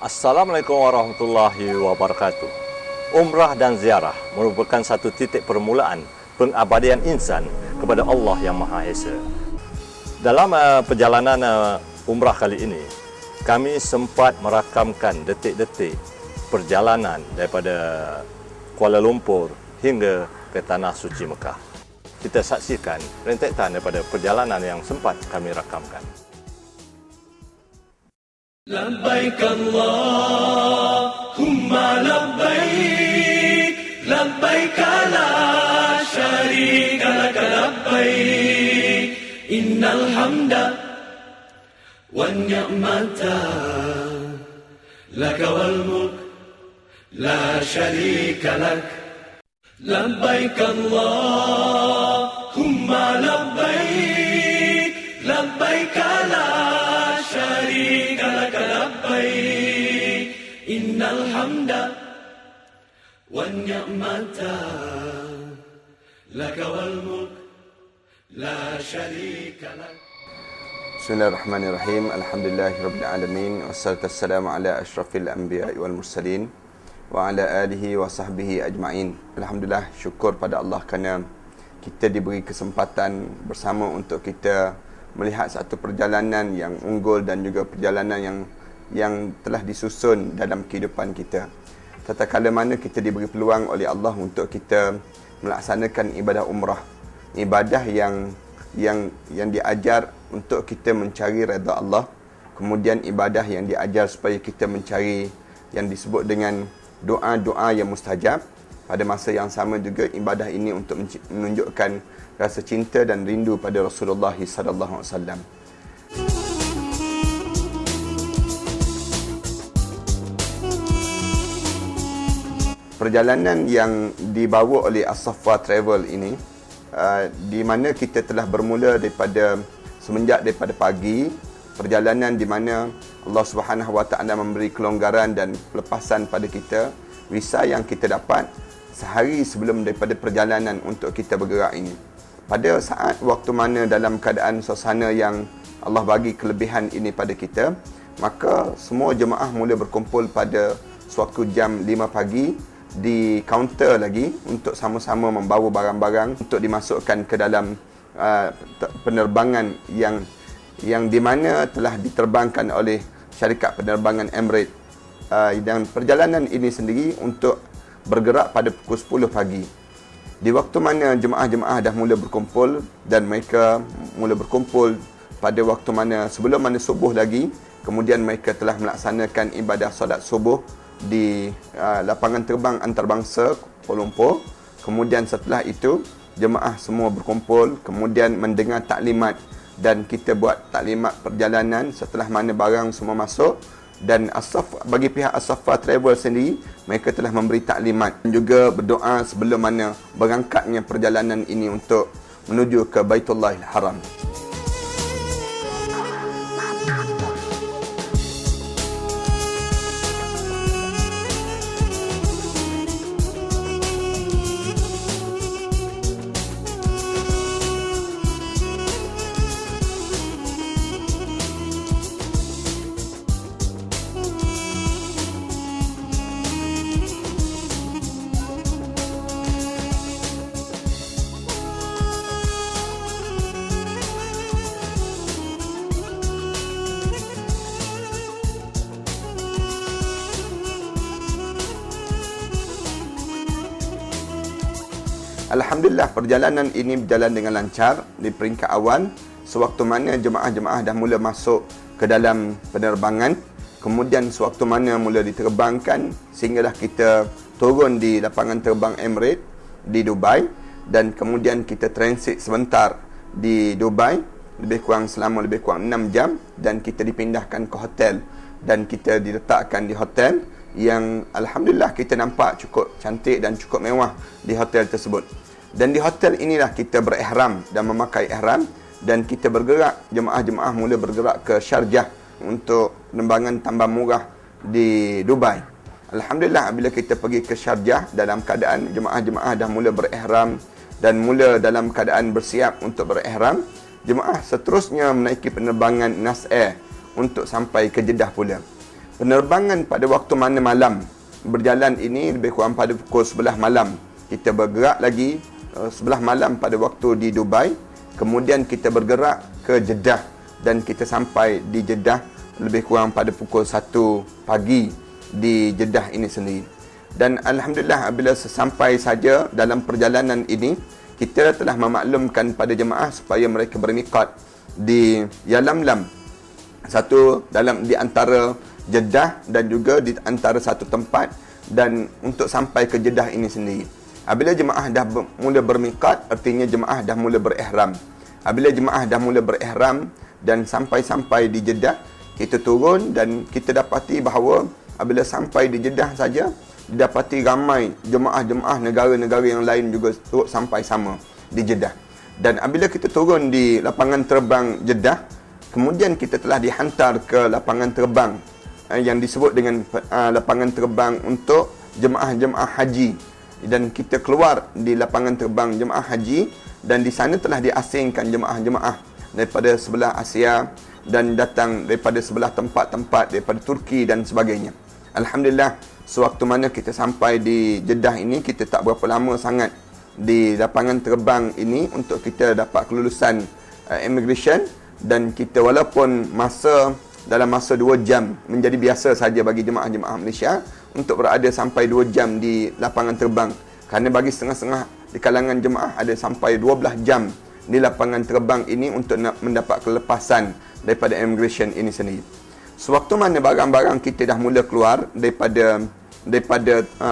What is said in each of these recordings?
Assalamualaikum warahmatullahi wabarakatuh. Umrah dan ziarah merupakan satu titik permulaan pengabadian insan kepada Allah yang Maha Esa. Dalam perjalanan umrah kali ini, kami sempat merakamkan detik-detik perjalanan daripada Kuala Lumpur hingga ke Tanah Suci Mekah. Kita saksikan rentetan daripada perjalanan yang sempat kami rakamkan. لبيك اللهم لبيك لبيك لا شريك لك لبيك إن الحمد والنعمة لك والملك لا شريك لك لبيك اللهم لبيك لبيك لا شريك لك لبيك إن الحمد والنعمة لك والملك لا شريك لك. Bismillahirrahmanirrahim. Alhamdulillahirabbil wassalatu wassalamu ala asyrafil anbiya'i wal mursalin wa ala alihi wa sahbihi ajma'in. Alhamdulillah, syukur pada Allah kerana kita diberi kesempatan bersama untuk kita melihat satu perjalanan yang unggul dan juga perjalanan yang telah disusun dalam kehidupan kita. Tatkala mana kita diberi peluang oleh Allah untuk kita melaksanakan ibadah umrah, ibadah yang diajar untuk kita mencari redha Allah, kemudian ibadah yang diajar supaya kita mencari yang disebut dengan doa-doa yang mustajab. Pada masa yang sama juga ibadah ini untuk menunjukkan rasa cinta dan rindu pada Rasulullah sallallahu alaihi wasallam. Perjalanan yang dibawa oleh As-Saffah Travel ini, di mana kita telah bermula semenjak daripada pagi, perjalanan di mana Allah Subhanahu Wa Taala memberi kelonggaran dan pelepasan pada kita. Visa yang kita dapat sehari sebelum daripada perjalanan untuk kita bergerak ini. Pada saat waktu mana dalam keadaan suasana yang Allah bagi kelebihan ini pada kita, maka semua jemaah mula berkumpul pada suatu jam 5 pagi di kaunter lagi untuk sama-sama membawa barang-barang untuk dimasukkan ke dalam penerbangan yang di mana telah diterbangkan oleh syarikat penerbangan Emirates. Dan perjalanan ini sendiri untuk bergerak pada pukul 10 pagi. Di waktu mana jemaah-jemaah dah mula berkumpul dan mereka mula berkumpul pada waktu mana sebelum mana subuh lagi, kemudian mereka telah melaksanakan ibadah solat subuh di lapangan terbang antarabangsa Kuala Lumpur. Kemudian setelah itu jemaah semua berkumpul, kemudian mendengar taklimat dan kita buat taklimat perjalanan setelah mana barang semua masuk. Dan bagi pihak As-Saffah Travel sendiri, mereka telah memberi taklimat dan juga berdoa sebelum mana berangkatnya perjalanan ini untuk menuju ke Baitullahil Haram. Alhamdulillah, perjalanan ini berjalan dengan lancar di peringkat awal. Sewaktu mana jemaah-jemaah dah mula masuk ke dalam penerbangan, kemudian sewaktu mana mula diterbangkan sehinggalah kita turun di lapangan terbang Emirates di Dubai, dan kemudian kita transit sebentar di Dubai selama lebih kurang 6 jam, dan kita dipindahkan ke hotel dan kita diletakkan di hotel yang Alhamdulillah kita nampak cukup cantik dan cukup mewah di hotel tersebut. Dan di hotel inilah kita berihram dan memakai ihram, dan kita bergerak, jemaah-jemaah mula bergerak ke Sharjah untuk penerbangan tambah murah di Dubai. Alhamdulillah, bila kita pergi ke Sharjah dalam keadaan jemaah-jemaah dah mula berihram dan mula dalam keadaan bersiap untuk berihram, jemaah seterusnya menaiki penerbangan Nas Air untuk sampai ke Jeddah pula. penerbangan pada waktu mana malam berjalan ini lebih kurang pada pukul 11 malam. Kita bergerak lagi 11 malam pada waktu di Dubai. Kemudian kita bergerak ke Jeddah dan kita sampai di Jeddah lebih kurang pada pukul 1 pagi di Jeddah ini sendiri. Dan alhamdulillah apabila sesampai saja dalam perjalanan ini, kita telah memaklumkan pada jemaah supaya mereka bermiqat di Yalamlam, satu dalam di antara Jeddah dan juga di antara satu tempat, dan untuk sampai ke Jeddah ini sendiri. Apabila jemaah dah mula bermiqat, artinya jemaah dah mula berihram. Apabila jemaah dah mula berihram dan sampai-sampai di Jeddah, kita turun dan kita dapati bahawa apabila sampai di Jeddah saja, didapati ramai jemaah-jemaah negara-negara yang lain juga turut sampai sama di Jeddah. Dan apabila kita turun di lapangan terbang Jeddah, kemudian kita telah dihantar ke lapangan terbang yang disebut dengan lapangan terbang untuk jemaah-jemaah haji. Dan kita keluar di lapangan terbang jemaah haji, dan di sana telah diasingkan jemaah-jemaah daripada sebelah Asia dan datang daripada sebelah tempat-tempat daripada Turki dan sebagainya. Alhamdulillah, sewaktu mana kita sampai di Jeddah ini, kita tak berapa lama sangat di lapangan terbang ini untuk kita dapat kelulusan immigration, dan kita walaupun dalam masa 2 jam menjadi biasa saja bagi jemaah-jemaah Malaysia untuk berada sampai 2 jam di lapangan terbang, kerana bagi setengah-setengah di kalangan jemaah ada sampai 12 jam di lapangan terbang ini untuk nak mendapat kelepasan daripada immigration ini sendiri. Sewaktu mana barang-barang kita dah mula keluar daripada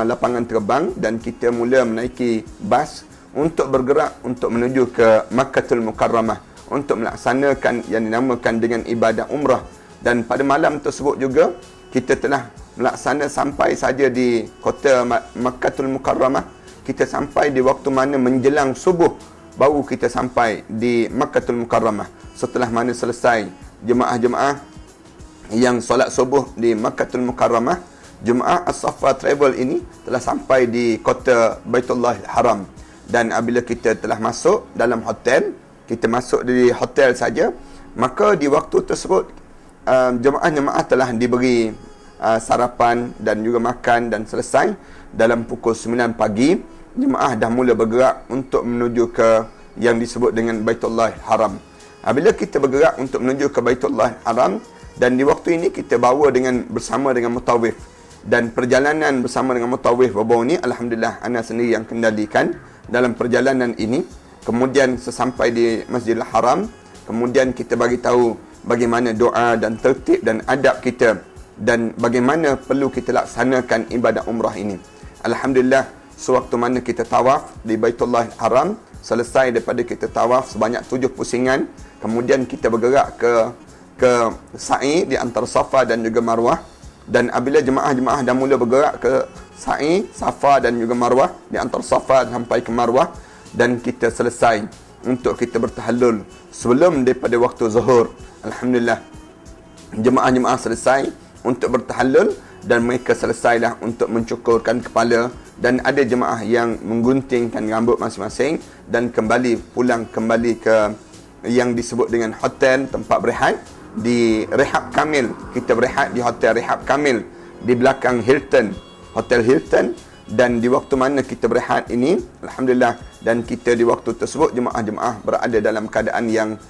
lapangan terbang, dan kita mula menaiki bas untuk bergerak untuk menuju ke Makkahul Mukarramah untuk melaksanakan yang dinamakan dengan ibadah umrah. Dan pada malam tersebut juga kita telah melaksana sampai saja di kota Makkahul Mukarramah. Kita sampai di waktu mana menjelang subuh, baru kita sampai di Makkahul Mukarramah. Setelah mana selesai jemaah-jemaah yang solat subuh di Makkahul Mukarramah, jemaah As-Safa Travel ini telah sampai di kota Baitullah Haram. Dan apabila kita telah masuk dalam hotel, kita masuk di hotel saja, maka di waktu tersebut jemaah-jemaah telah diberi sarapan dan juga makan, dan selesai dalam pukul 9 pagi jemaah dah mula bergerak untuk menuju ke yang disebut dengan Baitullah Haram. Apabila kita bergerak untuk menuju ke Baitullah Haram, dan di waktu ini kita bawa bersama dengan mutawif, dan perjalanan bersama dengan mutawif berbau ni alhamdulillah ana sendiri yang kendalikan dalam perjalanan ini. Kemudian sesampai di Masjidil Haram, kemudian kita bagi tahu bagaimana doa dan tertib dan adab kita, dan bagaimana perlu kita laksanakan ibadah umrah ini. Alhamdulillah, sewaktu mana kita tawaf di Baitullah Haram, selesai daripada kita tawaf sebanyak 7 pusingan, kemudian kita bergerak ke sa'i di antara Safa dan juga Marwah. Dan apabila jemaah-jemaah dah mula bergerak ke sa'i, Safa dan juga Marwah, di antara Safa sampai ke Marwah, dan kita selesai untuk kita bertahallul sebelum daripada waktu zuhur. Alhamdulillah, jemaah-jemaah selesai untuk bertahallul, dan mereka selesailah untuk mencukurkan kepala, dan ada jemaah yang mengguntingkan rambut masing-masing dan pulang kembali ke yang disebut dengan hotel tempat berehat di Rehab Kamil. Kita berehat di Hotel Rehab Kamil di belakang Hilton, Hotel Hilton. Dan di waktu mana kita berehat ini, alhamdulillah, dan kita di waktu tersebut jemaah-jemaah berada dalam keadaan yang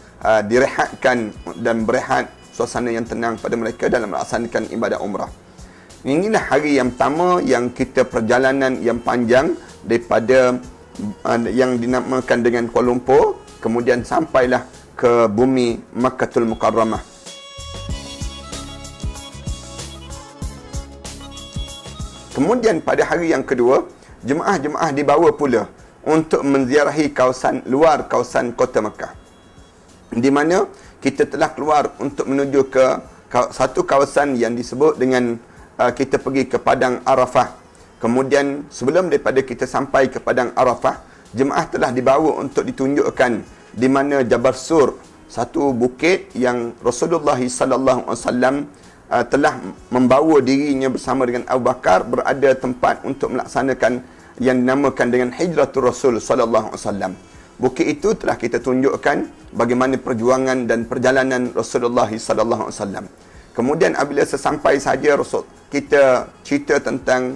direhatkan dan berehat, suasana yang tenang pada mereka dalam melaksanakan ibadah umrah. Inilah hari yang pertama yang kita perjalanan yang panjang daripada yang dinamakan dengan Kuala Lumpur, kemudian sampailah ke bumi Makkahul Mukarramah. Kemudian pada hari yang kedua, jemaah-jemaah dibawa pula untuk menziarahi luar kawasan kota Makkah, di mana kita telah keluar untuk menuju ke satu kawasan yang disebut dengan kita pergi ke Padang Arafah. Kemudian sebelum daripada kita sampai ke Padang Arafah, jemaah telah dibawa untuk ditunjukkan di mana Jabal Sur, satu bukit yang Rasulullah SAW telah membawa dirinya bersama dengan Abu Bakar berada tempat untuk melaksanakan yang dinamakan dengan Hijratul Rasul sallallahu alaihi wasallam. Bukit itu telah kita tunjukkan bagaimana perjuangan dan perjalanan Rasulullah sallallahu alaihi wasallam. Kemudian apabila sesampai saja Rasul kita cerita tentang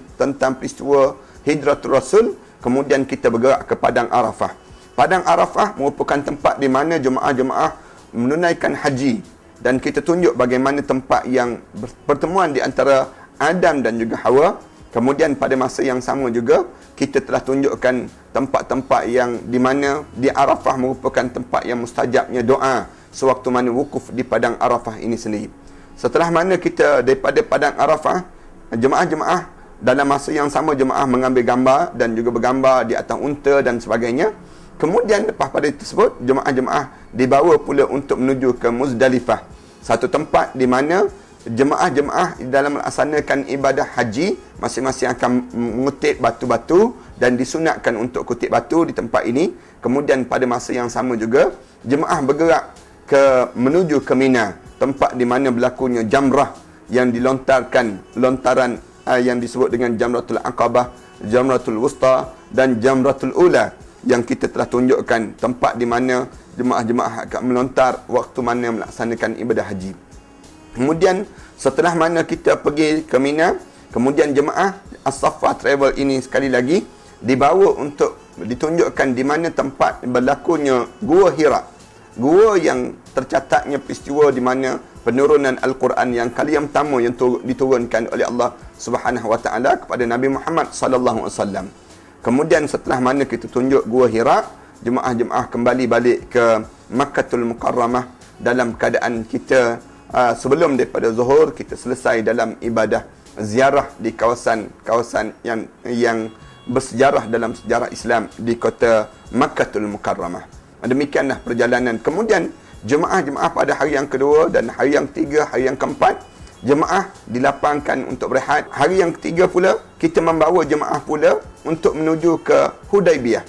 peristiwa Hijratul Rasul, kemudian kita bergerak ke Padang Arafah. Padang Arafah merupakan tempat di mana jemaah-jemaah menunaikan haji, dan kita tunjuk bagaimana tempat yang pertemuan di antara Adam dan juga Hawa. Kemudian pada masa yang sama juga kita telah tunjukkan tempat-tempat yang di mana di Arafah merupakan tempat yang mustajabnya doa sewaktu mana wukuf di Padang Arafah ini sendiri. Setelah mana kita daripada Padang Arafah, jemaah-jemaah dalam masa yang sama jemaah mengambil gambar dan juga bergambar di atas unta dan sebagainya. Kemudian lepas pada tersebut, jemaah-jemaah dibawa pula untuk menuju ke Muzdalifah, satu tempat di mana jemaah-jemaah dalam melaksanakan ibadah haji masing-masing akan mengutip batu-batu dan disunatkan untuk kutip batu di tempat ini. Kemudian pada masa yang sama juga jemaah bergerak menuju ke Mina, tempat di mana berlakunya jamrah yang dilontarkan, lontaran yang disebut dengan Jamratul Aqabah, Jamratul Wusta dan Jamratul Ula, yang kita telah tunjukkan tempat di mana jemaah-jemaah akan melontar waktu mana melaksanakan ibadah haji. Kemudian setelah mana kita pergi ke Mina, kemudian jemaah As-Saffah Travel ini sekali lagi dibawa untuk ditunjukkan di mana tempat berlakunya Gua Hira. Gua yang tercatatnya peristiwa di mana penurunan Al-Quran yang kali yang pertama yang diturunkan oleh Allah Subhanahu Wa Taala kepada Nabi Muhammad sallallahu alaihi wasallam. Kemudian setelah mana kita tunjuk Gua Hira, jemaah-jemaah kembali balik ke Makkatul Mukarramah dalam keadaan kita sebelum daripada zuhur kita selesai dalam ibadah ziarah di kawasan yang bersejarah dalam sejarah Islam di kota Makkatul Mukarramah. Demikianlah perjalanan. Kemudian jemaah-jemaah pada hari yang kedua dan hari yang ketiga, hari yang keempat, jemaah dilapangkan untuk berehat. Hari yang ketiga pula kita membawa jemaah pula untuk menuju ke Hudaibiyah,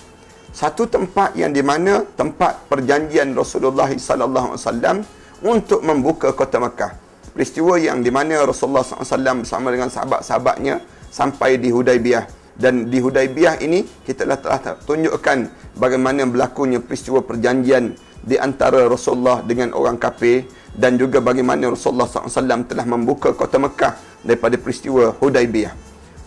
satu tempat yang di mana tempat perjanjian Rasulullah sallallahu alaihi wasallam untuk membuka kota Makkah. Peristiwa yang di mana Rasulullah SAW bersama dengan sahabat-sahabatnya sampai di Hudaibiyah. Dan di Hudaibiyah ini kita telah tunjukkan bagaimana berlakunya peristiwa perjanjian di antara Rasulullah dengan orang kafir, dan juga bagaimana Rasulullah SAW telah membuka kota Makkah daripada peristiwa Hudaibiyah.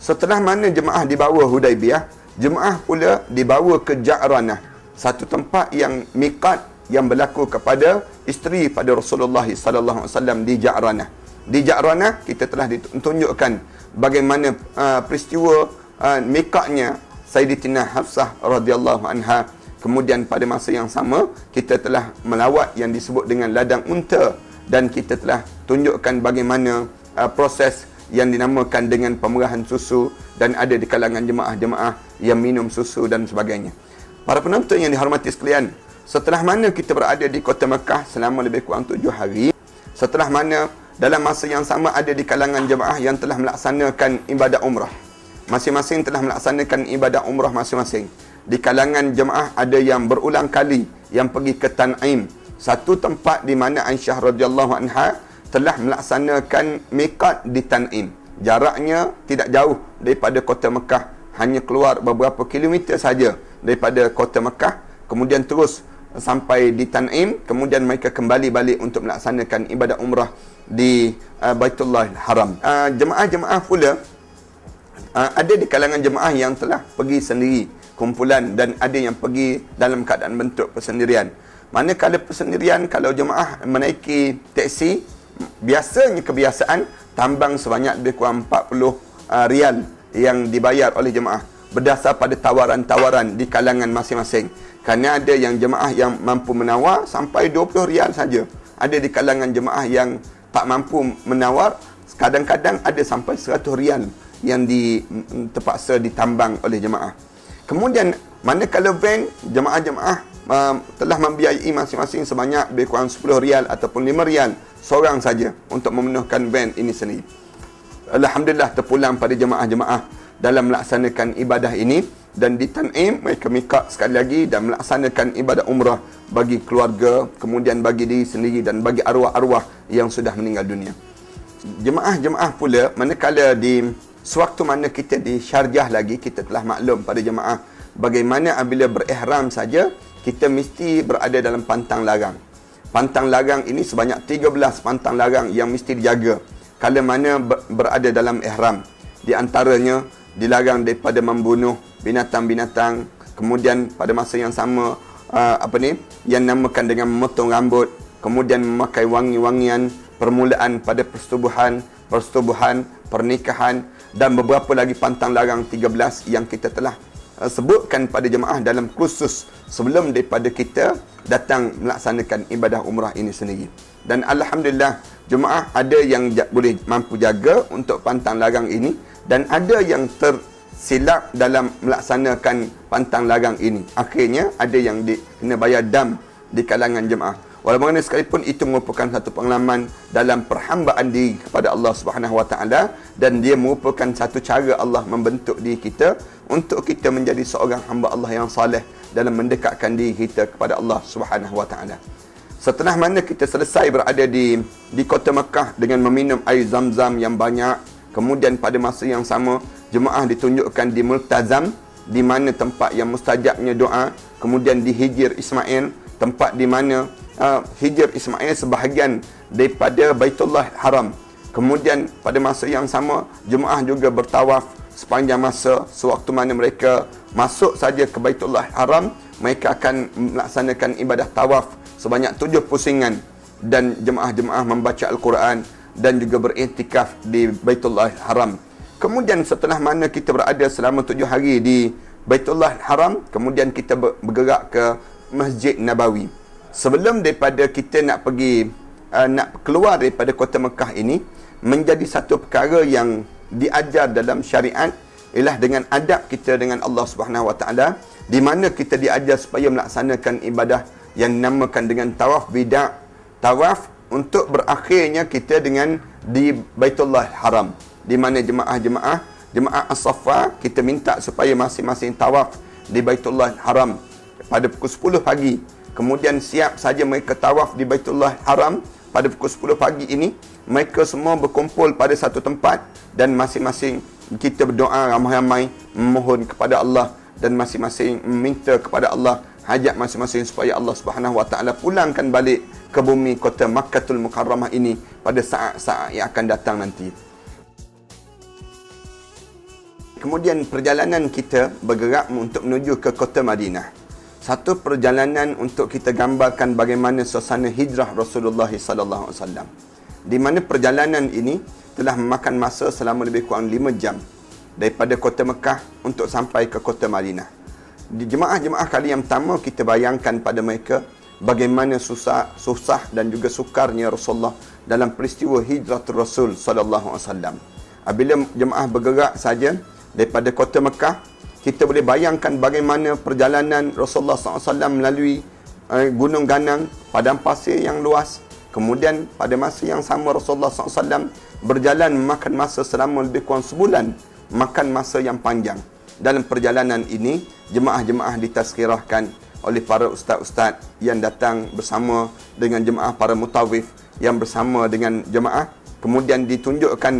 Setelah mana jemaah dibawa Hudaibiyah, jemaah pula dibawa ke Ja'ranah, satu tempat yang miqat yang berlaku kepada isteri pada Rasulullah sallallahu alaihi wasallam di Ja'ranah. Di Ja'ranah kita telah ditunjukkan bagaimana peristiwa mikatnya Sayyidatina Hafsah radhiyallahu anha. Kemudian pada masa yang sama kita telah melawat yang disebut dengan ladang unta, dan kita telah tunjukkan bagaimana proses yang dinamakan dengan pemerahan susu, dan ada di kalangan jemaah-jemaah yang minum susu dan sebagainya. Para penonton yang dihormati sekalian, setelah mana kita berada di kota Mekah selama lebih kurang 7 hari, setelah mana dalam masa yang sama ada di kalangan jemaah yang telah melaksanakan ibadah umrah. Masing-masing telah melaksanakan ibadah umrah masing-masing. Di kalangan jemaah ada yang berulang kali yang pergi ke Tan'im, satu tempat di mana Aisyah radhiyallahu anha telah melaksanakan miqat di Tan'im. Jaraknya tidak jauh daripada kota Mekah, hanya keluar beberapa kilometer saja daripada kota Mekah. Kemudian terus sampai di Tan'im, kemudian mereka kembali balik untuk melaksanakan ibadah umrah di Baitullah Haram. Jemaah-jemaah pula ada di kalangan jemaah yang telah pergi sendiri kumpulan, dan ada yang pergi dalam keadaan bentuk persendirian. Manakala persendirian, kalau jemaah menaiki teksi, biasanya kebiasaan tambang sebanyak lebih kurang 40 rial yang dibayar oleh jemaah berdasar pada tawaran-tawaran di kalangan masing-masing. Kerana ada yang jemaah yang mampu menawar sampai 20 rial saja. Ada di kalangan jemaah yang tak mampu menawar, kadang-kadang ada sampai 100 rial yang terpaksa ditambang oleh jemaah. Kemudian manakala van, jemaah-jemaah telah membiayai masing-masing sebanyak lebih kurang 10 rial ataupun 5 rial seorang saja untuk memenuhkan van ini sendiri. Alhamdulillah terpulang pada jemaah-jemaah dalam melaksanakan ibadah ini, dan di Tan'im mereka miqat sekali lagi dan melaksanakan ibadah umrah bagi keluarga, kemudian bagi diri sendiri dan bagi arwah-arwah yang sudah meninggal dunia. Jemaah-jemaah pula manakala di sewaktu mana kita di Syarjah lagi, kita telah maklum pada jemaah bagaimana apabila berihram saja kita mesti berada dalam pantang larang. Pantang larang ini sebanyak 13 pantang larang yang mesti dijaga kala mana berada dalam ihram. Di antaranya dilarang daripada membunuh binatang-binatang, kemudian pada masa yang sama yang namakan dengan memotong rambut, kemudian memakai wangi-wangian, permulaan pada persetubuhan, pernikahan, dan beberapa lagi pantang larang 13 yang kita telah sebutkan pada jemaah dalam kursus sebelum daripada kita datang melaksanakan ibadah umrah ini sendiri. Dan alhamdulillah, jemaah ada yang boleh mampu jaga untuk pantang larang ini, dan ada yang tersilap dalam melaksanakan pantang larang ini. Akhirnya ada yang kena bayar dam di kalangan jemaah. Walaupun mana sekalipun itu merupakan satu pengalaman dalam perhambaan diri kepada Allah Subhanahu Wa Taala, dan dia merupakan satu cara Allah membentuk diri kita untuk kita menjadi seorang hamba Allah yang saleh dalam mendekatkan diri kita kepada Allah Subhanahu Wa Taala. Setelah mana kita selesai berada di kota Mekah dengan meminum air Zam-Zam yang banyak, kemudian pada masa yang sama jemaah ditunjukkan di Multazam, di mana tempat yang mustajabnya doa, kemudian di Hijr Ismail, tempat di mana Hijr Ismail sebahagian daripada Baitullah Haram. Kemudian pada masa yang sama jemaah juga bertawaf sepanjang masa. Sewaktu mana mereka masuk saja ke Baitullah Haram, mereka akan melaksanakan ibadah tawaf sebanyak 7 pusingan, dan jemaah-jemaah membaca Al-Quran dan juga beriktikaf di Baitullah Haram. Kemudian setelah mana kita berada selama 7 hari di Baitullah Haram, kemudian kita bergerak ke Masjid Nabawi. Sebelum daripada kita nak keluar daripada kota Mekah ini, menjadi satu perkara yang diajar dalam syariat ialah dengan adab kita dengan Allah Subhanahu Wa Taala, di mana kita diajar supaya melaksanakan ibadah yang dinamakan dengan tawaf bida', tawaf untuk berakhirnya kita dengan di Baitullah Haram, di mana jemaah As-Saffah kita minta supaya masing-masing tawaf di Baitullah Haram pada pukul 10 pagi. Kemudian siap saja mereka tawaf di Baitullah Haram pada pukul 10 pagi ini, mereka semua berkumpul pada satu tempat, dan masing-masing kita berdoa ramai-ramai memohon kepada Allah, dan masing-masing meminta kepada Allah hajat masing-masing supaya Allah Subhanahu Wa Taala pulangkan balik ke bumi kota Makkahul Mukarramah ini pada saat-saat yang akan datang nanti. Kemudian perjalanan kita bergerak untuk menuju ke kota Madinah. Satu perjalanan untuk kita gambarkan bagaimana suasana hijrah Rasulullah sallallahu alaihi wasallam, di mana perjalanan ini telah memakan masa selama lebih kurang 5 jam daripada kota Mekah untuk sampai ke kota Madinah. Di jemaah-jemaah kali yang pertama, kita bayangkan pada mereka bagaimana susah dan juga sukarnya Rasulullah dalam peristiwa hijrah Rasul sallallahu alaihi wasallam. Apabila jemaah bergerak saja daripada kota Mekah, kita boleh bayangkan bagaimana perjalanan Rasulullah SAW melalui gunung ganang, padang pasir yang luas. Kemudian pada masa yang sama Rasulullah SAW berjalan memakan masa selama lebih kurang sebulan, makan masa yang panjang. Dalam perjalanan ini, jemaah-jemaah ditazkirahkan oleh para ustaz-ustaz yang datang bersama dengan jemaah para mutawif yang bersama dengan jemaah. Kemudian ditunjukkan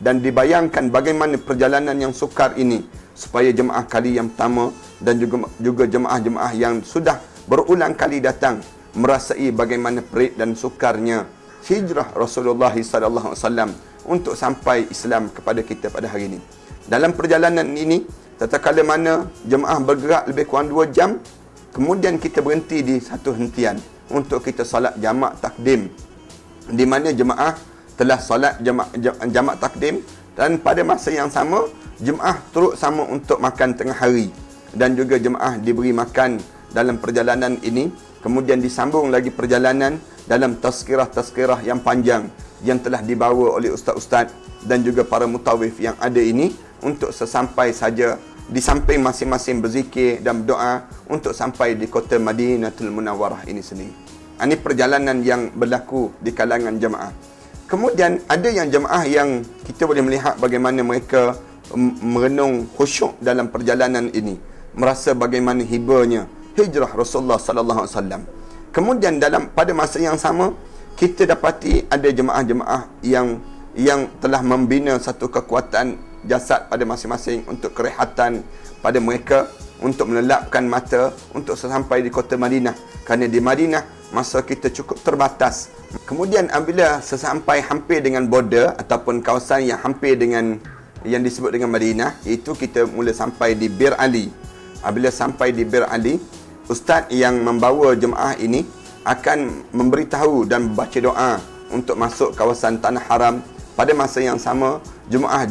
dan dibayangkan bagaimana perjalanan yang sukar ini, supaya jemaah kali yang pertama dan juga jemaah-jemaah yang sudah berulang kali datang merasai bagaimana perit dan sukarnya hijrah Rasulullah sallallahu alaihi wasallam untuk sampai Islam kepada kita pada hari ini. Dalam perjalanan ini, tatkala mana jemaah bergerak lebih kurang 2 jam, kemudian kita berhenti di satu hentian untuk kita solat jamak takdim, di mana jemaah telah solat jamak takdim, dan pada masa yang sama jemaah turut sama untuk makan tengah hari, dan juga jemaah diberi makan dalam perjalanan ini. Kemudian disambung lagi perjalanan dalam tazkirah-tazkirah yang panjang yang telah dibawa oleh ustaz-ustaz dan juga para mutawif yang ada ini, untuk sesampai saja di samping masing-masing berzikir dan berdoa untuk sampai di kota Madinatul Munawwarah ini sendiri. Ini perjalanan yang berlaku di kalangan jemaah. Kemudian ada yang jemaah yang kita boleh melihat bagaimana mereka merenung khusyuk dalam perjalanan ini, merasa bagaimana hibanya hijrah Rasulullah sallallahu alaihi wasallam. Kemudian pada masa yang sama, kita dapati ada jemaah-jemaah yang telah membina satu kekuatan jasad pada masing-masing untuk kerehatan pada mereka, untuk melelapkan mata untuk sampai di kota Madinah. Kerana di Madinah masa kita cukup terbatas. Kemudian apabila sesampai hampir dengan border ataupun kawasan yang hampir dengan yang disebut dengan Madinah, iaitu kita mula sampai di Bir Ali. Apabila sampai di Bir Ali, ustaz yang membawa jemaah ini akan memberitahu dan membaca doa untuk masuk kawasan Tanah Haram. Pada masa yang sama, jemaah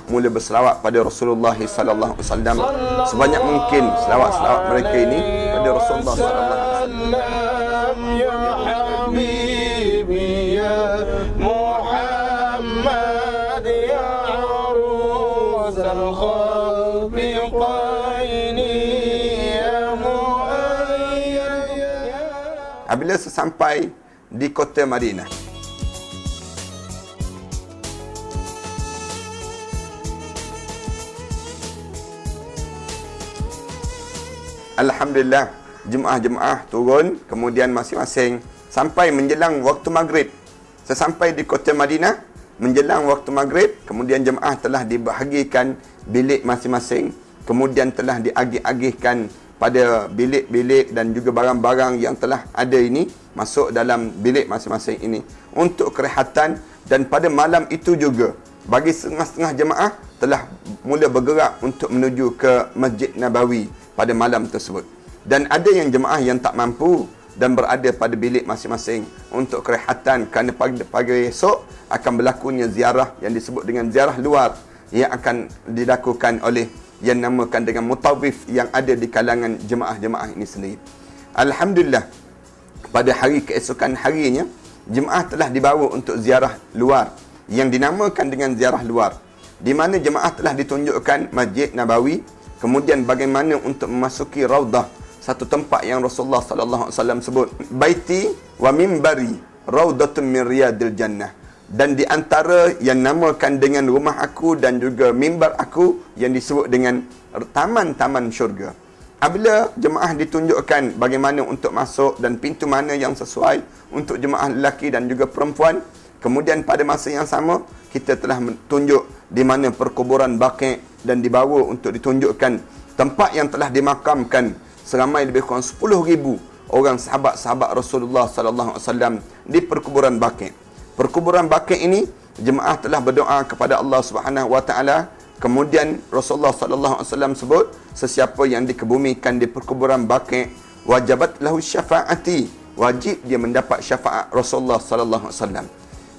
mula berselawat pada Rasulullah sallallahu alaihi wasallam sebanyak mungkin selawat-selawat mereka ini pada Rasulullah sallallahu alaihi wasallam. Ya habibi ya Muhammad ya arus al-khafiqaini ya muayyad. Apabila sesampai di kota Madinah, alhamdulillah, jemaah-jemaah turun, kemudian masing-masing sampai menjelang waktu maghrib. Sesampai di kota Madinah, menjelang waktu maghrib, kemudian jemaah telah dibahagikan bilik masing-masing, kemudian telah diagih-agihkan pada bilik-bilik dan juga barang-barang yang telah ada ini masuk dalam bilik masing-masing ini untuk kerehatan. Dan pada malam itu juga, bagi setengah-setengah jemaah telah mula bergerak untuk menuju ke Masjid Nabawi pada malam tersebut. Dan ada yang jemaah yang tak mampu dan berada pada bilik masing-masing untuk kerehatan, kerana pagi esok akan berlakunya ziarah yang disebut dengan ziarah luar yang akan dilakukan oleh yang namakan dengan mutawif yang ada di kalangan jemaah-jemaah ini sendiri. Alhamdulillah, pada hari keesokan harinya, jemaah telah dibawa untuk ziarah luar yang dinamakan dengan ziarah luar, di mana jemaah telah ditunjukkan Masjid Nabawi, kemudian bagaimana untuk memasuki Raudah, satu tempat yang Rasulullah sallallahu alaihi wasallam sebut, baiti wa mimbari raudatun min riyadil jannah. Dan di antara yang namakan dengan rumah aku dan juga mimbar aku yang disebut dengan taman-taman syurga. Apabila jemaah ditunjukkan bagaimana untuk masuk dan pintu mana yang sesuai untuk jemaah lelaki dan juga perempuan, kemudian pada masa yang sama kita telah tunjuk di mana perkuburan Baqi' dan dibawa untuk ditunjukkan tempat yang telah dimakamkan seramai lebih kurang 10,000 orang sahabat-sahabat Rasulullah sallallahu alaihi wasallam di perkuburan Baqi'. Perkuburan Baqi' ini jemaah telah berdoa kepada Allah Subhanahu wa taala. Kemudian Rasulullah sallallahu alaihi wasallam sebut, sesiapa yang dikebumikan di perkuburan Baqi', wajabat lahu syafaati, wajib dia mendapat syafaat Rasulullah sallallahu alaihi wasallam.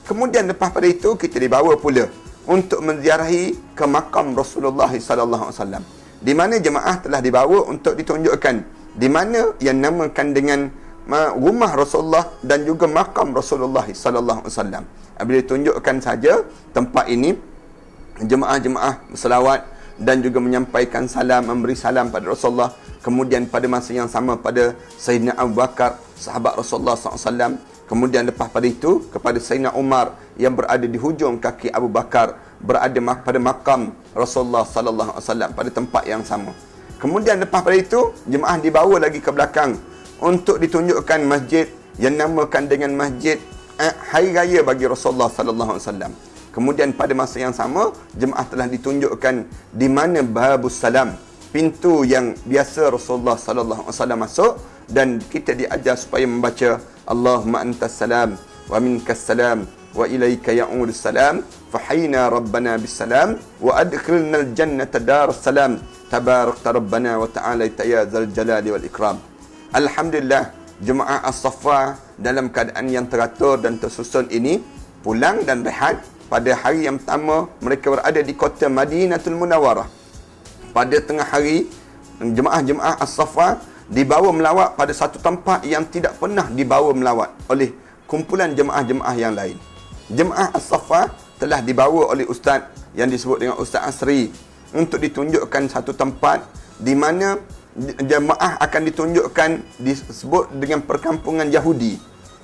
Kemudian lepas pada itu kita dibawa pula untuk menziarahi ke makam Rasulullah sallallahu alaihi wasallam, di mana jemaah telah dibawa untuk ditunjukkan di mana yang namakan dengan rumah Rasulullah dan juga makam Rasulullah sallallahu alaihi wasallam. Apabila ditunjukkan saja tempat ini, jemaah-jemaah berselawat dan juga menyampaikan salam, memberi salam pada Rasulullah. Kemudian pada masa yang sama pada Sayyidina Abu Bakar, sahabat Rasulullah SAW. Kemudian lepas pada itu kepada Sayyidina Umar yang berada di hujung kaki Abu Bakar, berada pada makam Rasulullah SAW pada tempat yang sama. Kemudian lepas pada itu jemaah dibawa lagi ke belakang untuk ditunjukkan masjid yang namakan dengan Masjid Hari Raya bagi Rasulullah SAW. Kemudian pada masa yang sama, jemaah telah ditunjukkan di mana Babus Salam, pintu yang biasa Rasulullah SAW masuk, dan kita diajar supaya membaca Allahumma antas salam wa minkas salam wa ilaika ya'udus salam fahayna rabbana bis salam wa adkhilna al-jannata darus salam tabarakta rabbana wa ta'ala ya zal jalali wal ikram. Alhamdulillah, jemaah As-Saffah dalam keadaan yang teratur dan tersusun ini pulang dan rehat. Pada hari yang pertama mereka berada di kota Madinatul Munawwarah. Pada tengah hari, jemaah-jemaah As-Saffah dibawa melawat pada satu tempat yang tidak pernah dibawa melawat oleh kumpulan jemaah-jemaah yang lain. Jemaah As-Saffah telah dibawa oleh ustaz yang disebut dengan Ustaz Asri untuk ditunjukkan satu tempat di mana jemaah akan ditunjukkan, disebut dengan perkampungan Yahudi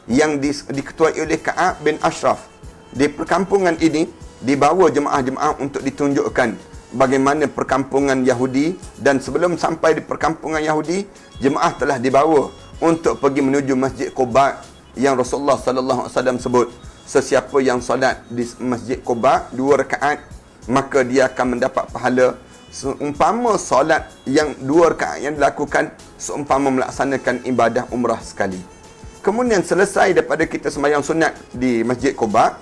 yang diketuai oleh Ka'ab bin Ashraf. Di perkampungan ini dibawa jemaah-jemaah untuk ditunjukkan bagaimana perkampungan Yahudi, dan sebelum sampai di perkampungan Yahudi, jemaah telah dibawa untuk pergi menuju Masjid Quba yang Rasulullah sallallahu alaihi wasallam sebut, sesiapa yang solat di Masjid Quba 2 rakaat maka dia akan mendapat pahala seumpama solat yang 2 rakaat yang dilakukan seumpama melaksanakan ibadah umrah sekali. Kemudian selesai daripada kita sembahyang sunat di Masjid Quba,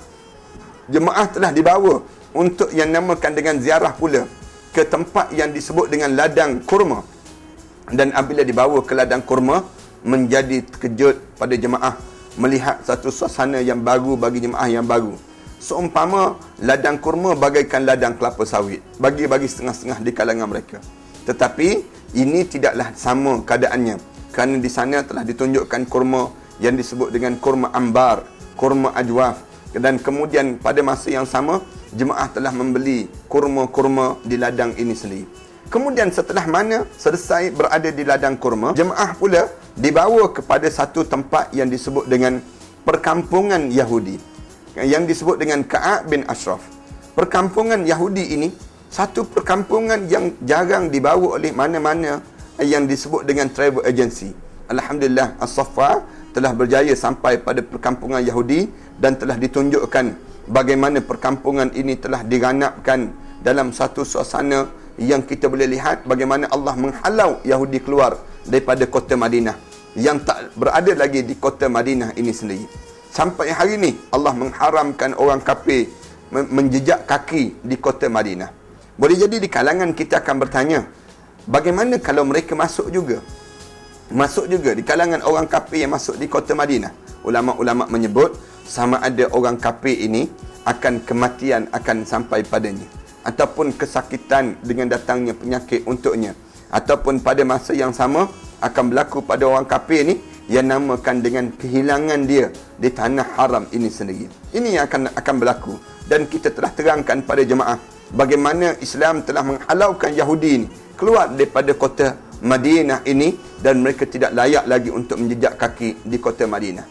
jemaah telah dibawa untuk yang namakan dengan ziarah pula ke tempat yang disebut dengan ladang kurma. Dan apabila dibawa ke ladang kurma, menjadi terkejut pada jemaah melihat satu suasana yang baru bagi jemaah yang baru. Seumpama ladang kurma bagaikan ladang kelapa sawit, bagi setengah-setengah di kalangan mereka. Tetapi ini tidaklah sama keadaannya, kerana di sana telah ditunjukkan kurma yang disebut dengan kurma ambar, kurma ajwaf, dan kemudian pada masa yang sama jemaah telah membeli kurma-kurma di ladang ini sendiri. Kemudian setelah mana selesai berada di ladang kurma, jemaah pula dibawa kepada satu tempat yang disebut dengan perkampungan Yahudi, yang disebut dengan Ka'ab bin Ashraf. Perkampungan Yahudi ini satu perkampungan yang jarang dibawa oleh mana-mana yang disebut dengan travel agency. Alhamdulillah, As-Saffah telah berjaya sampai pada perkampungan Yahudi dan telah ditunjukkan bagaimana perkampungan ini telah diganapkan dalam satu suasana yang kita boleh lihat bagaimana Allah menghalau Yahudi keluar daripada kota Madinah, yang tak berada lagi di kota Madinah ini sendiri. Sampai hari ini Allah mengharamkan orang kafir menjejak kaki di kota Madinah. Boleh jadi di kalangan kita akan bertanya, bagaimana kalau mereka masuk juga di kalangan orang kafir yang masuk di kota Madinah? Ulama-ulama menyebut sama ada orang kafir ini akan kematian akan sampai padanya, ataupun kesakitan dengan datangnya penyakit untuknya, ataupun pada masa yang sama akan berlaku pada orang kafir ini yang namakan dengan kehilangan dia di tanah haram ini sendiri. Ini yang akan berlaku, dan kita telah terangkan pada jemaah bagaimana Islam telah menghalaukan Yahudi ini keluar daripada kota Madinah ini, dan mereka tidak layak lagi untuk menjejak kaki di kota Madinah.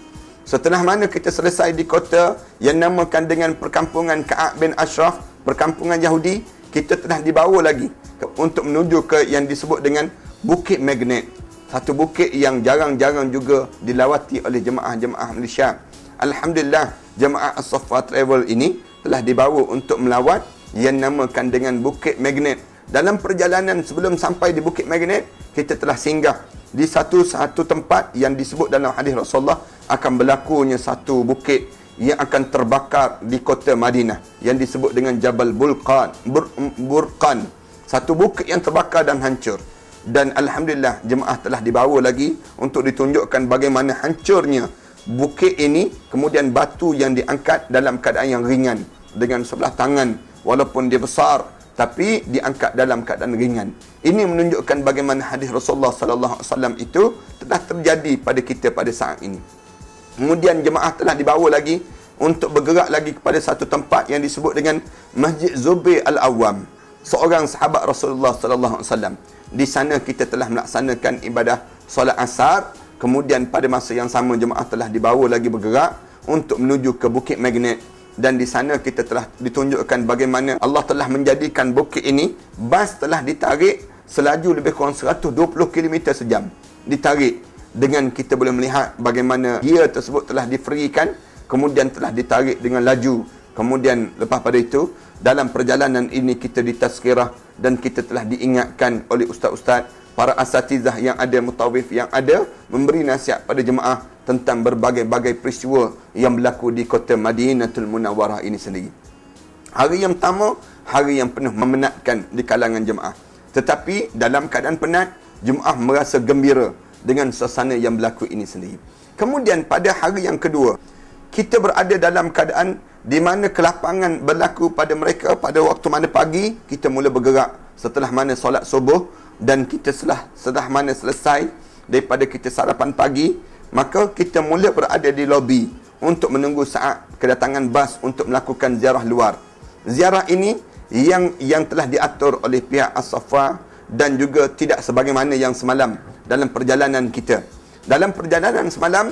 Setelah mana kita selesai di kota yang namakan dengan perkampungan Ka'ab bin Ashraf, perkampungan Yahudi, kita telah dibawa lagi untuk menuju ke yang disebut dengan Bukit Magnet. Satu bukit yang jarang-jarang juga dilawati oleh jemaah-jemaah Malaysia. Alhamdulillah, jemaah As-Saffah Travel ini telah dibawa untuk melawat yang namakan dengan Bukit Magnet. Dalam perjalanan sebelum sampai di Bukit Magnet, kita telah singgah di satu tempat yang disebut dalam hadis Rasulullah akan berlakunya satu bukit yang akan terbakar di kota Madinah yang disebut dengan Jabal Burqan. Satu bukit yang terbakar dan hancur. Dan Alhamdulillah, jemaah telah dibawa lagi untuk ditunjukkan bagaimana hancurnya bukit ini. Kemudian batu yang diangkat dalam keadaan yang ringan dengan sebelah tangan, walaupun dia besar tapi diangkat dalam keadaan ringan. Ini menunjukkan bagaimana hadis Rasulullah sallallahu alaihi wasallam itu telah terjadi pada kita pada saat ini. Kemudian jemaah telah dibawa lagi untuk bergerak lagi kepada satu tempat yang disebut dengan Masjid Zubair Al-Awwam, seorang sahabat Rasulullah sallallahu alaihi wasallam. Di sana kita telah melaksanakan ibadah solat asar. Kemudian pada masa yang sama jemaah telah dibawa lagi bergerak untuk menuju ke Bukit Magnet. Dan di sana kita telah ditunjukkan bagaimana Allah telah menjadikan bukit ini, bas telah ditarik selaju lebih kurang 120 km sejam. Ditarik dengan kita boleh melihat bagaimana gear tersebut telah difreekan, kemudian telah ditarik dengan laju. Kemudian lepas pada itu, dalam perjalanan ini kita ditazkirah dan kita telah diingatkan oleh ustaz-ustaz, para asatizah yang ada, mutawif yang ada, memberi nasihat pada jemaah tentang berbagai-bagai peristiwa yang berlaku di kota Madinatul Munawwarah ini sendiri. Hari yang pertama, hari yang penuh memenatkan di kalangan jemaah. Tetapi dalam keadaan penat, jemaah merasa gembira dengan suasana yang berlaku ini sendiri. Kemudian pada hari yang kedua, kita berada dalam keadaan di mana kelapangan berlaku pada mereka pada waktu mana pagi. Kita mula bergerak setelah mana solat subuh, dan kita setelah mana selesai daripada kita sarapan pagi, maka kita mula berada di lobi untuk menunggu saat kedatangan bas untuk melakukan ziarah luar. Ziarah ini yang telah diatur oleh pihak As-Saffah dan juga tidak sebagaimana yang semalam dalam perjalanan kita. Dalam perjalanan semalam,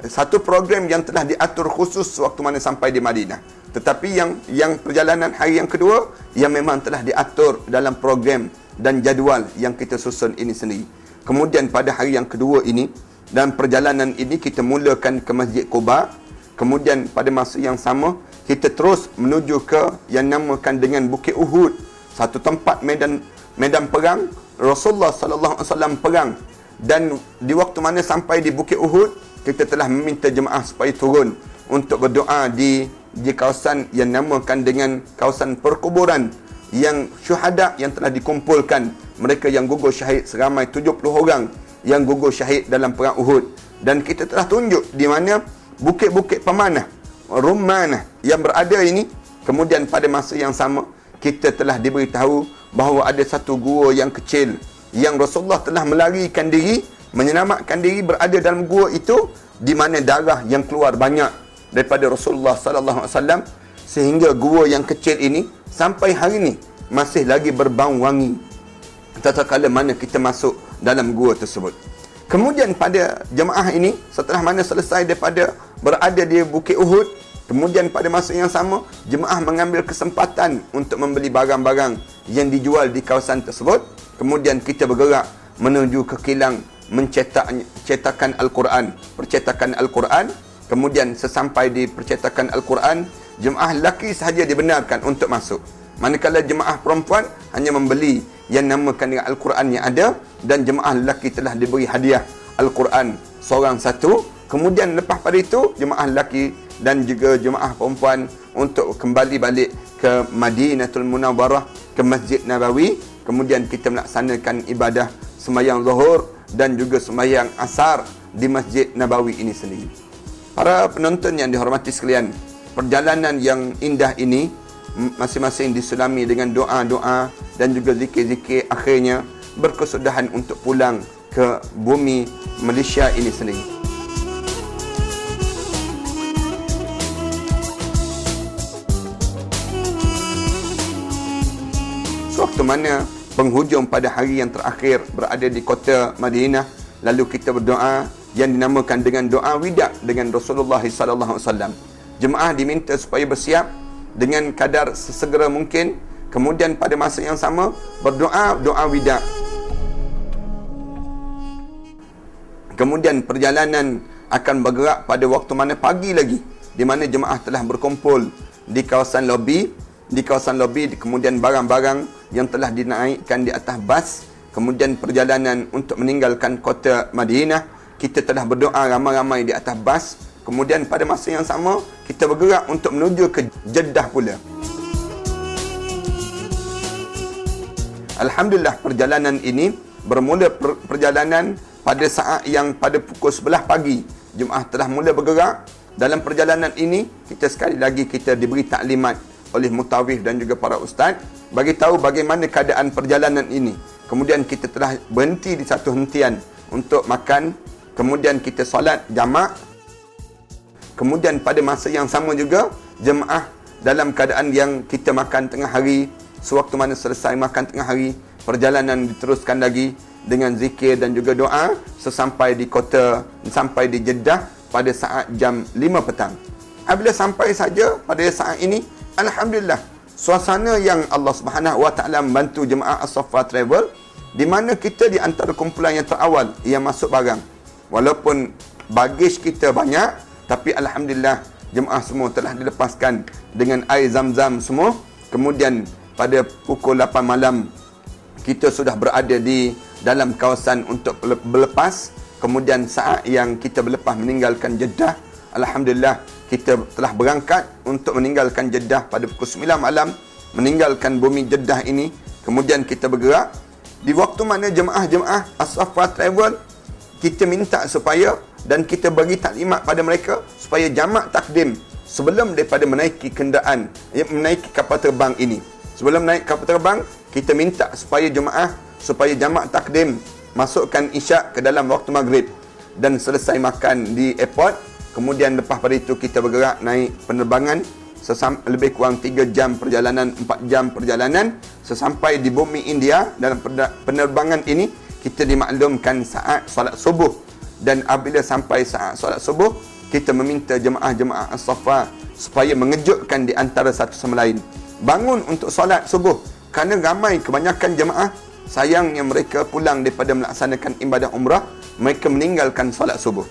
satu program yang telah diatur khusus waktu mana sampai di Madinah. Tetapi yang perjalanan hari yang kedua, yang memang telah diatur dalam program dan jadual yang kita susun ini sendiri. Kemudian pada hari yang kedua ini, dalam perjalanan ini kita mulakan ke Masjid Quba. Kemudian pada masa yang sama, kita terus menuju ke yang namakan dengan Bukit Uhud, satu tempat medan perang. Rasulullah sallallahu alaihi wasallam perang, dan di waktu mana sampai di Bukit Uhud, kita telah meminta jemaah supaya turun untuk berdoa di kawasan yang namakan dengan kawasan perkuburan yang syuhada yang telah dikumpulkan, mereka yang gugur syahid seramai 70 orang yang gugur syahid dalam perang Uhud. Dan kita telah tunjuk di mana bukit-bukit pemanah, Rumanah yang berada ini. Kemudian pada masa yang sama, kita telah diberitahu bahawa ada satu gua yang kecil yang Rasulullah telah melarikan diri, menyelamatkan diri berada dalam gua itu, di mana darah yang keluar banyak daripada Rasulullah sallallahu alaihi wasallam, sehingga gua yang kecil ini sampai hari ini masih lagi berbau wangi tatkala mana kita masuk dalam gua tersebut. Kemudian pada jemaah ini, setelah mana selesai daripada berada di Bukit Uhud, kemudian pada masa yang sama, jemaah mengambil kesempatan untuk membeli barang-barang yang dijual di kawasan tersebut. Kemudian kita bergerak menuju ke kilang cetakan Al-Quran, percetakan Al-Quran. Kemudian sesampai di percetakan Al-Quran, jemaah lelaki sahaja dibenarkan untuk masuk. Manakala jemaah perempuan hanya membeli yang namakan dengan Al-Quran yang ada, dan jemaah lelaki telah diberi hadiah Al-Quran seorang satu. Kemudian lepas pada itu, jemaah lelaki dan juga jemaah perempuan untuk kembali balik ke Madinatul Munawwarah, ke Masjid Nabawi. Kemudian kita melaksanakan ibadah sembahyang zuhur dan juga sembahyang asar di Masjid Nabawi ini sendiri. Para penonton yang dihormati sekalian, perjalanan yang indah ini masing-masing diselami dengan doa-doa dan juga zikir-zikir, akhirnya berkesudahan untuk pulang ke bumi Malaysia ini sendiri. Sewaktu mana penghujung pada hari yang terakhir berada di kota Madinah, lalu kita berdoa yang dinamakan dengan doa wida dengan Rasulullah sallallahu alaihi wasallam. Jemaah diminta supaya bersiap dengan kadar sesegera mungkin. Kemudian pada masa yang sama berdoa doa wida. Kemudian perjalanan akan bergerak pada waktu mana pagi lagi, di mana jemaah telah berkumpul di kawasan lobi. Di kawasan lobi, kemudian barang-barang yang telah dinaikkan di atas bas. Kemudian perjalanan untuk meninggalkan kota Madinah, kita telah berdoa ramai-ramai di atas bas. Kemudian pada masa yang sama, kita bergerak untuk menuju ke Jeddah pula. Alhamdulillah, perjalanan ini bermula perjalanan pada saat yang pada pukul 11 pagi. Jemaah telah mula bergerak. Dalam perjalanan ini, kita sekali lagi kita diberi taklimat oleh mutawif dan juga para ustaz, bagi tahu bagaimana keadaan perjalanan ini. Kemudian kita telah berhenti di satu hentian untuk makan. Kemudian kita solat jamak. Kemudian pada masa yang sama juga, jemaah dalam keadaan yang kita makan tengah hari. Sewaktu mana selesai makan tengah hari, perjalanan diteruskan lagi dengan zikir dan juga doa sesampai di kota, sampai di Jeddah pada saat jam 5 petang. Apabila sampai saja pada saat ini, alhamdulillah, suasana yang Allah Subhanahu Wa Taala membantu jemaah As-Saffah Travel, di mana kita di antara kumpulan yang terawal yang masuk barang. Walaupun bagej kita banyak, tapi alhamdulillah jemaah semua telah dilepaskan dengan air zam-zam semua. Kemudian pada pukul 8 malam kita sudah berada di dalam kawasan untuk berlepas. Kemudian saat yang kita berlepas meninggalkan Jeddah, alhamdulillah kita telah berangkat untuk meninggalkan Jeddah pada pukul 9 malam, meninggalkan bumi Jeddah ini. Kemudian kita bergerak di waktu mana jemaah-jemaah As-Saffah Travel, kita minta supaya dan kita bagi taklimat pada mereka supaya jamak takdim sebelum daripada menaiki kenderaan, menaiki kapal terbang ini. Sebelum naik kapal terbang, kita minta supaya jamak takdim masukkan isyak ke dalam waktu maghrib dan selesai makan di airport. Kemudian lepas pada itu kita bergerak naik penerbangan lebih kurang 3 jam perjalanan, 4 jam perjalanan. Sesampai di bumi India, dalam penerbangan ini kita dimaklumkan saat solat subuh. Dan apabila sampai saat solat subuh, kita meminta jemaah-jemaah As-Saffah supaya mengejutkan di antara satu sama lain, bangun untuk solat subuh. Kerana ramai kebanyakan jemaah, sayangnya mereka pulang daripada melaksanakan ibadah umrah, mereka meninggalkan solat subuh.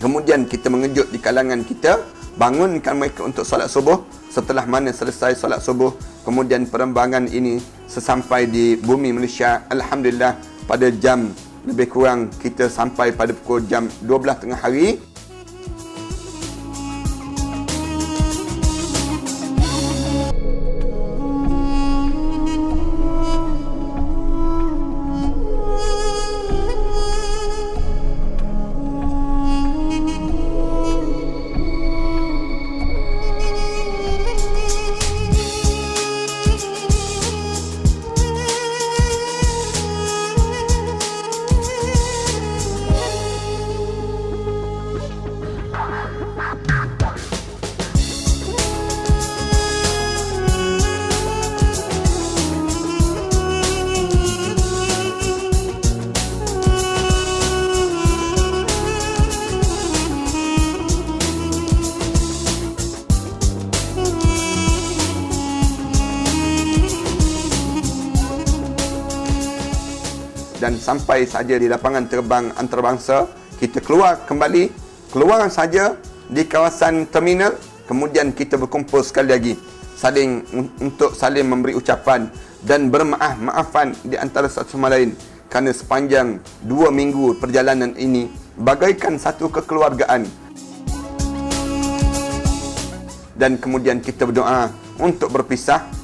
Kemudian kita mengejut di kalangan kita, bangunkan mereka untuk solat subuh. Setelah mana selesai solat subuh, kemudian penerbangan ini sesampai di bumi Malaysia, alhamdulillah pada jam lebih kurang kita sampai pada pukul jam 12 tengah hari. Dan sampai saja di lapangan terbang antarabangsa, kita keluar kembali, keluar saja di kawasan terminal, kemudian kita berkumpul sekali lagi untuk saling memberi ucapan dan bermaaf-maafan di antara satu sama lain, kerana sepanjang 2 minggu perjalanan ini bagaikan satu kekeluargaan. Dan kemudian kita berdoa untuk berpisah.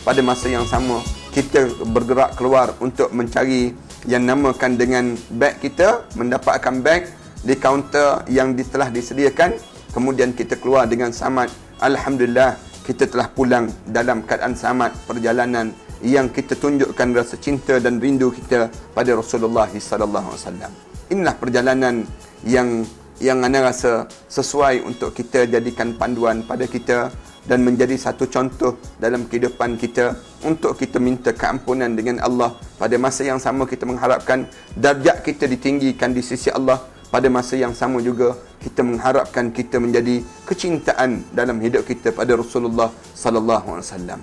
Pada masa yang sama, kita bergerak keluar untuk mencari yang namakan dengan beg kita, mendapatkan beg di kaunter yang telah disediakan. Kemudian kita keluar dengan selamat. Alhamdulillah, kita telah pulang dalam keadaan selamat. Perjalanan yang kita tunjukkan rasa cinta dan rindu kita pada Rasulullah SAW. Inilah perjalanan yang anda rasa sesuai untuk kita jadikan panduan pada kita dan menjadi satu contoh dalam kehidupan kita untuk kita minta keampunan dengan Allah. Pada masa yang sama kita mengharapkan darjat kita ditinggikan di sisi Allah. Pada masa yang sama juga kita mengharapkan kita menjadi kecintaan dalam hidup kita pada Rasulullah sallallahu alaihi wasallam.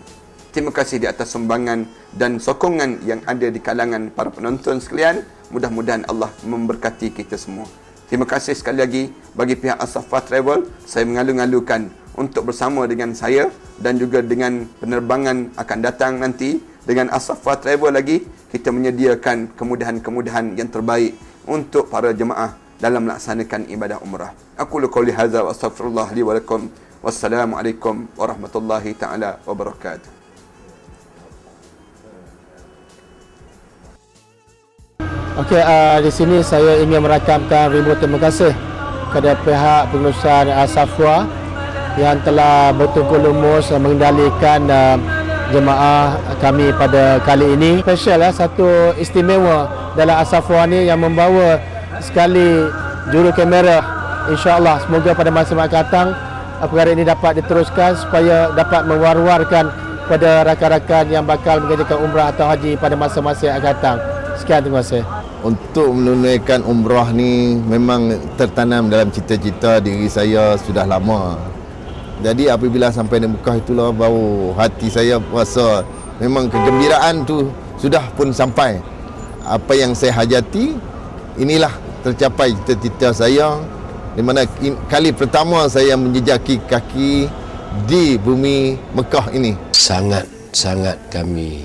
Terima kasih di atas sumbangan dan sokongan yang ada di kalangan para penonton sekalian. Mudah-mudahan Allah memberkati kita semua. Terima kasih sekali lagi bagi pihak As-Saffah Travel. Saya mengalu-alukan untuk bersama dengan saya dan juga dengan penerbangan akan datang nanti dengan As-Saffah Travel lagi, kita menyediakan kemudahan-kemudahan yang terbaik untuk para jemaah dalam melaksanakan ibadah umrah. Aku qouli hadza wa astaghfirullah li wa lakum. Wassalamualaikum warahmatullahi taala wabarakatuh. Okey, di sini saya ingin merakamkan ribuan terima kasih kepada pihak pengurusan As-Saffah yang telah bertungkul lumus mengendalikan jemaah kami pada kali ini. Special satu istimewa dalam As-Saffah ni yang membawa sekali juru kamera. InsyaAllah semoga pada masa yang akan datang perkara ini dapat diteruskan supaya dapat mewar-warkan pada rakan-rakan yang bakal mengerjakan umrah atau haji pada masa-masa yang akan datang. Sekian, terima kasih. Untuk menunaikan umrah ni memang tertanam dalam cita-cita diri saya sudah lama. Jadi apabila sampai di Mekah itulah baru hati saya rasa memang kegembiraan tu sudah pun sampai. Apa yang saya hajati inilah tercapai cita-cita saya, di mana kali pertama saya menjejaki kaki di bumi Mekah ini. Sangat kami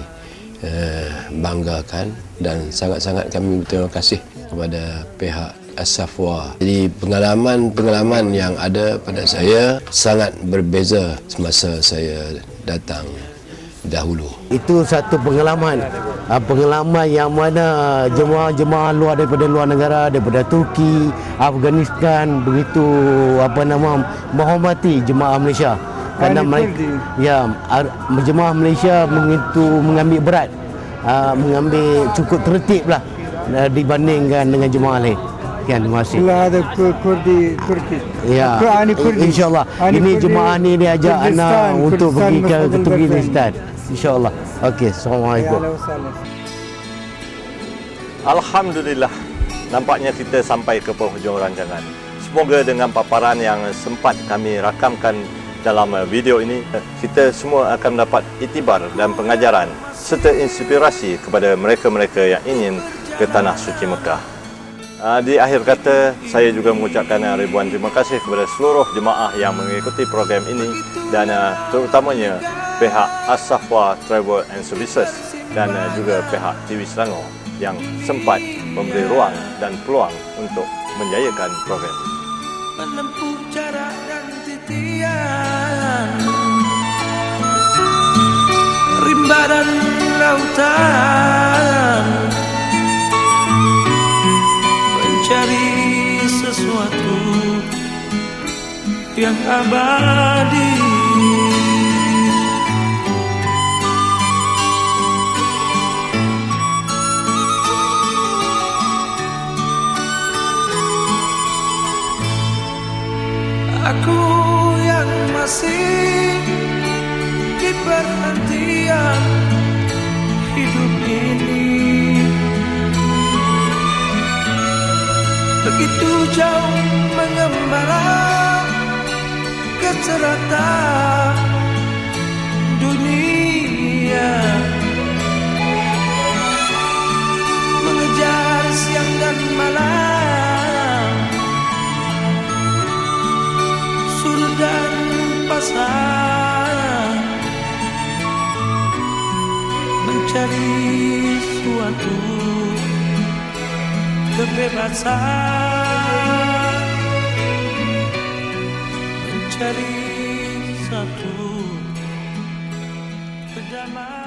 banggakan dan sangat-sangat kami berterima kasih kepada pihak As-Saffah. Jadi pengalaman yang ada pada saya sangat berbeza semasa saya datang dahulu. Itu satu pengalaman yang mana jemaah-jemaah luar daripada luar negara, daripada Turki, Afghanistan begitu menghormati jemaah Malaysia. Kerana mereka jemaah Malaysia mengambil berat, mengambil cukup tertib lah dibandingkan dengan jemaah lain. Terima kasih. هذا كردي تركي. Ya, insyaAllah. Ini jemaah ni dia ajak anak untuk pergi ke Turkmenistan. InsyaAllah. Okey, Assalamualaikum. Alhamdulillah, nampaknya kita sampai ke penghujung rancangan. Semoga dengan paparan yang sempat kami rakamkan dalam video ini, kita semua akan mendapat iktibar dan pengajaran serta inspirasi kepada mereka-mereka yang ingin ke Tanah Suci Mekah. Di akhir kata, saya juga mengucapkan ribuan terima kasih kepada seluruh jemaah yang mengikuti program ini dan terutamanya pihak As-Safwa Travel and Services dan juga pihak TV Selangor yang sempat memberi ruang dan peluang untuk menjayakan program. Menempuh jarak dan titian, rimba dan lautan, mencari sesuatu yang abadi. Aku yang masih di perhentian hidup ini, begitu jauh mengembara ke cerita dunia, mengejar siang dan malam, surut dan pasang, mencari suatu kebebasan, mencari satu kedamaian.